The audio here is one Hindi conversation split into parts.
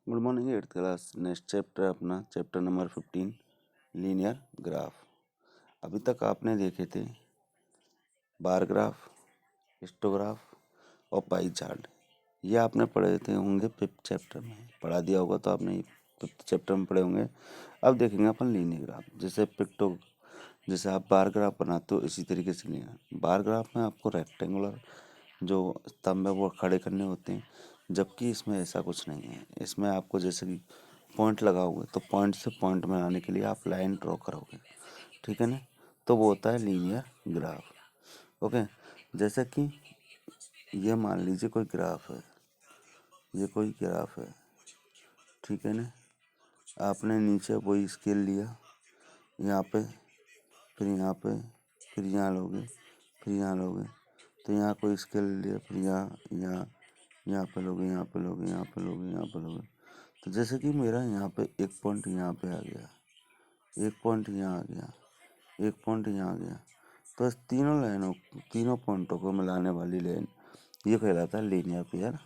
Good morning 8th class. Next chapter अपना चैप्टर नंबर 15 लीनियर ग्राफ। अभी तक आपने देखे थे बार ग्राफ, हिस्टोग्राफ और पाई चार्ट। ये आपने पढ़े थे होंगे 5th चैप्टर में, पढ़ा दिया होगा तो आपने 5th चैप्टर में पढ़े होंगे। अब देखेंगे अपन लीनियर ग्राफ। जैसे आप बार ग्राफ बनाते हो इसी तरीके से लीनियर। बार ग्राफ में आपको रेक्टेंगुलर जो स्तंभ है वो खड़े करने होते हैं, जबकि इसमें ऐसा कुछ नहीं है। इसमें आपको जैसे कि पॉइंट लगाओगे तो पॉइंट से पॉइंट में आने के लिए आप लाइन ड्रॉ करोगे, ठीक है ना। तो वो होता है लीनियर ग्राफ। ओके, जैसे कि ये मान लीजिए कोई ग्राफ है, ये कोई ग्राफ है, ठीक है ना। आपने नीचे वही स्केल लिया, यहाँ पे, फिर यहाँ पे, फिर यहाँ लोगे, फिर यहाँ लोगे, तो यहाँ कोई स्केल लिया, फिर यहाँ यहाँ यहाँ पे लोगे, यहाँ पे लोगे, यहाँ पे लोगे, यहाँ पे लोगे। तो जैसे कि मेरा यहाँ पे एक पॉइंट यहाँ पे आ गया, एक पॉइंट यहाँ आ गया, एक पॉइंट यहाँ आ गया, तो इस तीनों पॉइंटों को मिलाने वाली लाइन ये कहलाता है लीनियर पेयर।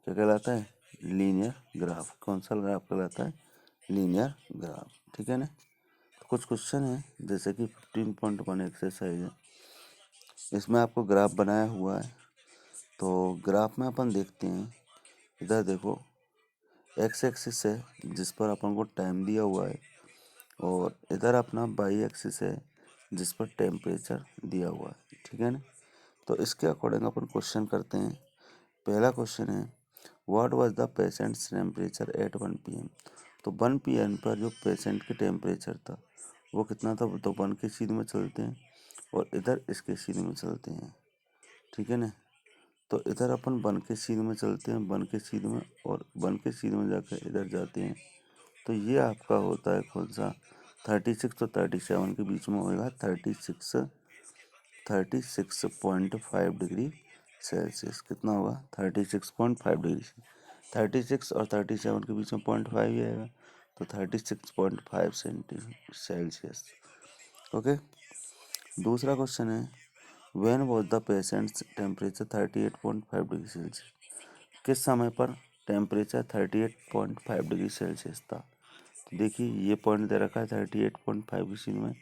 क्या कहलाता है? Linear graph. कौन सा ग्राफ कहलाता है? लीनियर ग्राफ, ठीक है ना। तो कुछ क्वेश्चन है, जैसे कि 15.1 एक्सरसाइज है, इसमें आपको ग्राफ बनाया हुआ है। तो ग्राफ में अपन देखते हैं, इधर देखो एक्स एक्सिस है जिस पर अपन को टाइम दिया हुआ है, और इधर अपना वाई एक्सिस है जिस पर टेम्परेचर दिया हुआ है, ठीक है ना। तो इसके अकॉर्डिंग अपन क्वेश्चन करते हैं। पहला क्वेश्चन है, what was the patient's temperature at 1 PM। तो 1 PM पर जो पेशेंट की टेम्परेचर था वो कितना था? तो 1 के सीध में चलते हैं और इधर इसके सीध में चलते हैं, ठीक है ना। तो इधर अपन 1 के सीध में चलते हैं, 1 के सीध में, और 1 के सीध में जाकर इधर जाते हैं। तो ये आपका होता है कौन सा? 36 और 37 के बीच में होगा 36.5 डिग्री सेल्सियस। कितना होगा? 36.5 डिग्री। 36 और 37 के बीच में 0.5 ही आएगा, तो 36.5 सेल्सियस। ओके, दूसरा क्वेश्चन है, when was the patient's temperature 38.5 degree Celsius. किस समय पर टेम्परेचर 38.5 डिग्री सेल्सियस था? तो देखिए ये पॉइंट दे रखा है 38.5 की सीध में,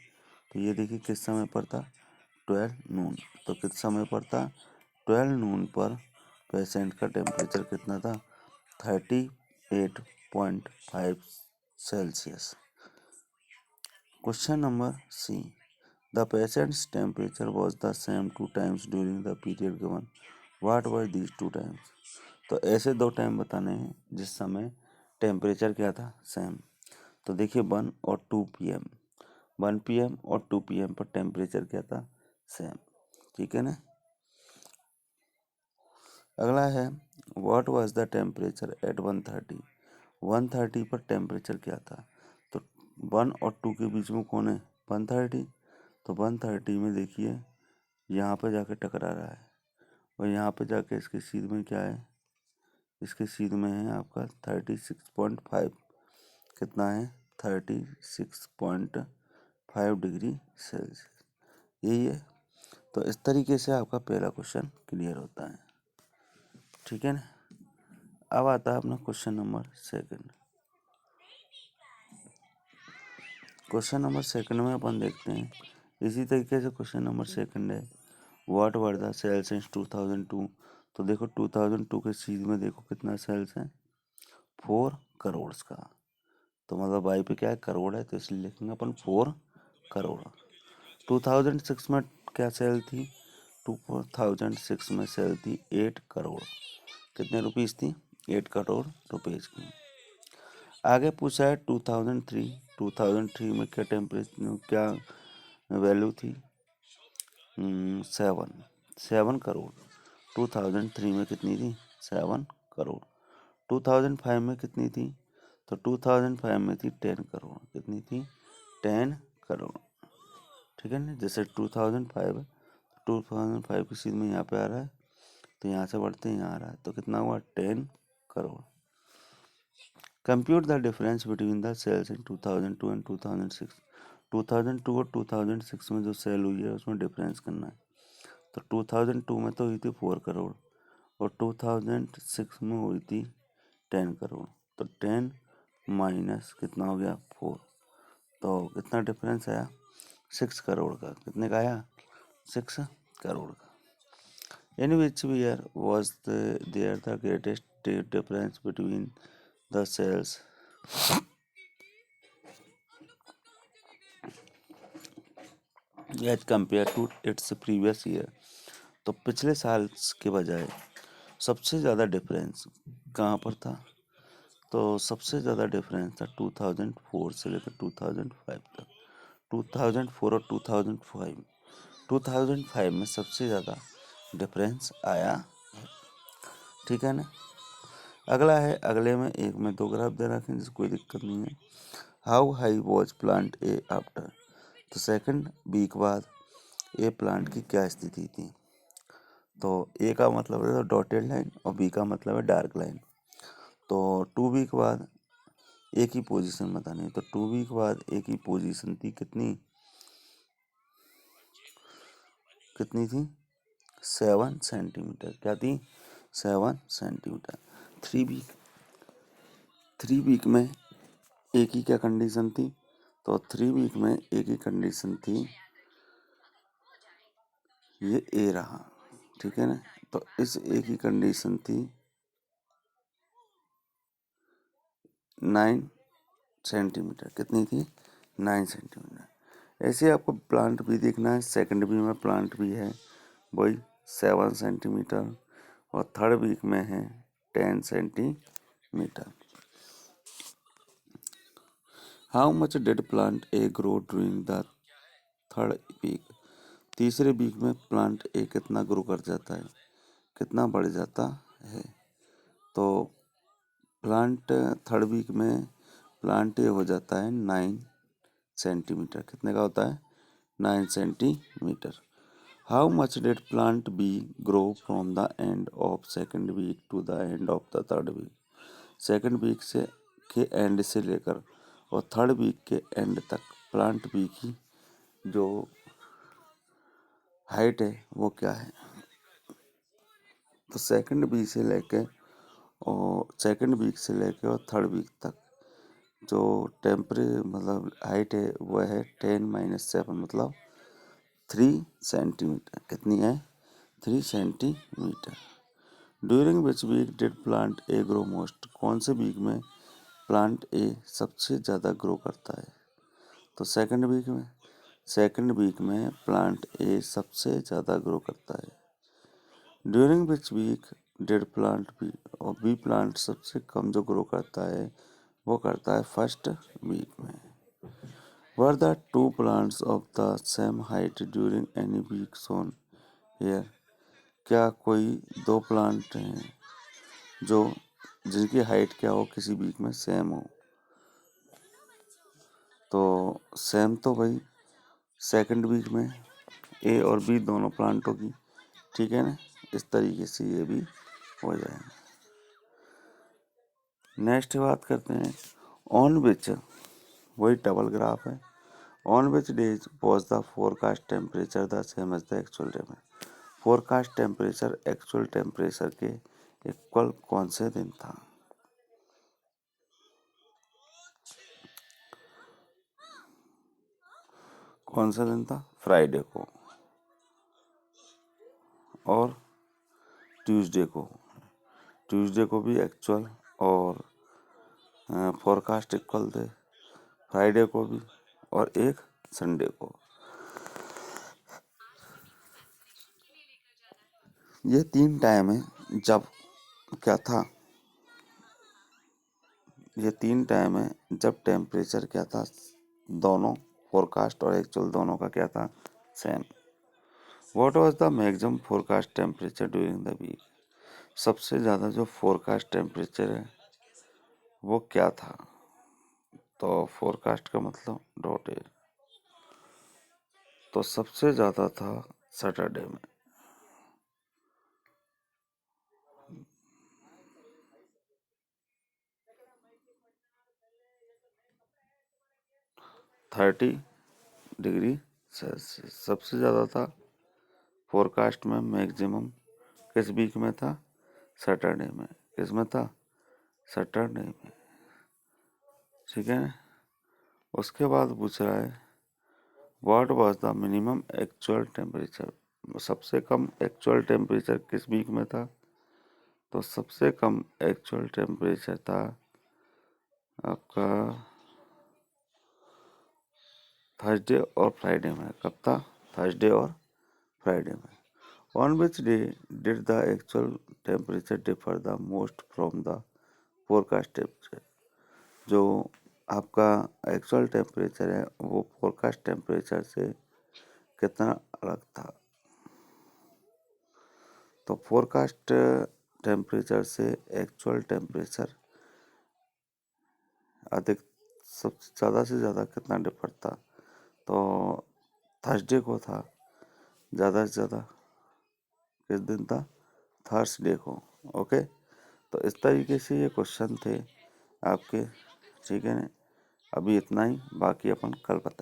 तो ये देखिए किस समय पर था? 12 नून। तो किस समय पर था? 12 नून पर पेशेंट का टेम्परेचर कितना था? 38.5 Celsius. Question number c, the patient's temperature was the same 2 times during the period given, what were these 2 times। तो ऐसे 2 टाइम बताने हैं जिस समय टेम्परेचर क्या था? सेम। तो देखिए 1 और 2 PM, 1 PM और 2 PM पर टेम्परेचर क्या था? सेम, ठीक है ना। अगला है, what was the temperature at 130। 130 पर टेम्परेचर क्या था? तो 1 और 2 के बीच में कौन है? 130। तो 130 में देखिए यहाँ पे जाके टकरा रहा है, और यहाँ पे जाके इसके सीध में क्या है? इसके सीध में है आपका 36.5। कितना है? 36.5 डिग्री सेल्सियस। यही है। तो इस तरीके से आपका पहला क्वेश्चन क्लियर होता है, ठीक है ना। अब आता है अपना question number second. Question number second में अपन देखते हैं इसी तरीके से। क्वेश्चन नंबर सेकंड है, what were the sales in 2002। तो देखो 2002 के सीरीज में देखो कितना सेल्स है? 4 करोड़ का। तो मतलब वाई पे क्या है? करोड़ है, तो इसलिए लिखेंगे अपन 4 करोड़। 2006 में क्या सेल थी? 2006 में सेल थी 8 करोड़। कितने रुपीस थी? 8 करोड़ रुपीस की। आगे पूछा है 2003 में क्या टेम्परेचर, क्या वैल्यू थी? 7 करोड़। 2003 में कितनी थी? 7 करोड़। 2005 में कितनी थी? तो 2005 में थी 10 करोड़। कितनी थी? 10 करोड़, ठीक है ना। जैसे 2005 की सीध में यहाँ पे आ रहा है, तो यहाँ से बढ़ते हैं यहाँ आ रहा है, तो कितना हुआ? 10 crore. Compute the difference between the sales in 2002 and 2006। 2002 और 2006 में जो सेल हुई है उसमें डिफरेंस करना है। तो 2002 में तो हुई थी 4 करोड़ और 2006 में हुई थी 10 करोड़। तो 10 माइनस कितना हो गया 4, तो कितना डिफरेंस आया 6 करोड़ का। कितने का आया 6 करोड़ का। In which year was there the greatest difference between the sales. As compare to its previous year. तो पिछले साल के बजाय सबसे ज़्यादा डिफरेंस कहाँ पर था, तो सबसे ज़्यादा डिफरेंस था 2004 से लेकर 2005 तक। 2004 और 2005, 2005 में सबसे ज़्यादा डिफरेंस आया है। ठीक है ना। अगला है, अगले में एक में दो ग्राफ दे रखे हैं जिससे कोई दिक्कत नहीं है। How high was plant A after. तो सेकंड वीक बाद ए प्लांट की क्या स्थिति थी। तो ए का मतलब है डॉटेड लाइन और बी का मतलब है डार्क लाइन। तो 2 वीक बाद ए की पोजीशन बतानी है। तो 2 वीक बाद ए की पोजीशन थी कितनी थी 7 सेंटीमीटर। क्या थी 7 सेंटीमीटर। 3 वीक में ए की क्या कंडीशन थी, तो 3 वीक में ए की कंडीशन थी ये ए रहा। ठीक है ना। तो इस ए की कंडीशन थी 9 सेंटीमीटर। कितनी थी 9 सेंटीमीटर। ऐसे आपको प्लांट भी देखना है। सेकंड वीक में प्लांट भी है वही 7 सेंटीमीटर और थर्ड वीक में है 10 centimetre. How much did plant a grow during the third week. तीसरे वीक में प्लांट ए कितना ग्रो कर जाता है, कितना बढ़ जाता है। तो प्लांट थर्ड वीक में प्लांट ए हो जाता है 9 सेंटीमीटर। कितने का होता है 9 centimetre. How much did plant b grow from the end of second week to the end of the third week. Second week से के एंड से लेकर और थर्ड वीक के एंड तक प्लांट बी की जो हाइट है वो क्या है। तो सेकंड वीक से लेके और थर्ड वीक तक जो मतलब हाइट है वो है 10-7 मतलब 3 सेंटीमीटर। कितनी है 3 centimetre. During which week did plant a grow most. कौन से वीक में प्लांट ए सबसे ज़्यादा ग्रो करता है, तो सेकंड वीक में प्लांट ए सबसे ज़्यादा ग्रो करता है। During which week did plant b. और बी प्लांट सबसे कम जो ग्रो करता है वो करता है फर्स्ट वीक में। Were the two plants of the same height during any week shown here. क्या कोई दो प्लांट हैं जो जिनकी हाइट क्या हो किसी वीक में सेम हो। तो सेम तो भाई सेकंड वीक में ए और बी दोनों प्लांटों की। ठीक है ना। इस तरीके से ये भी हो जाएगा। नेक्स्ट बात करते हैं ऑन विच, वही डबल ग्राफ है। On which days was the forecast temperature the same as the actual temperature. Forecast temperature actual temperature के इक्वल कौन से दिन था। कौन सा दिन था फ्राइडे को और ट्यूसडे को भी एक्चुअल और फोरकास्ट इक्वल थे। फ्राइडे को भी और एक संडे को। ये 3 टाइम है जब क्या था, ये 3 टाइम है जब टेम्परेचर क्या था दोनों फोरकास्ट और एक्चुअल दोनों का क्या था same. What was the maximum forecast temperature during the week. सबसे ज़्यादा जो फोरकास्ट टेम्परेचर है वो क्या था। तो फोरकास्ट का मतलब डॉट है। तो सबसे ज़्यादा था सैटरडे में। थर्टी डिग्री सेल्सियस सबसे ज़्यादा था फोरकास्ट में। मैक्सिमम किस वीक में था सैटरडे में। किस में था सैटरडे में। ठीक है। उसके बाद पूछ रहा है what was the minimum actual temperature, सबसे कम एक्चुअल टेम्परेचर किस वीक में था। तो सबसे कम एक्चुअल टेम्परेचर था आपका थर्सडे और फ्राइडे में। कब था? थर्सडे और फ्राइडे में। On which day did the actual temperature differ the most from the forecast temperature, जो आपका एक्चुअल टेम्परेचर है वो फोरकास्ट टेम्परेचर से कितना अलग था। तो फोरकास्ट टेम्परेचर से एक्चुअल टेम्परेचर अधिक सबसे ज़्यादा से ज़्यादा कितना डिफर था। तो थर्सडे को था ज़्यादा से ज़्यादा। किस दिन था? थर्सडे को। ओके, तो इस तरीके से ये क्वेश्चन थे आपके। ठीक है ना, अभी इतना ही, बाकी अपन कल बताएंगे।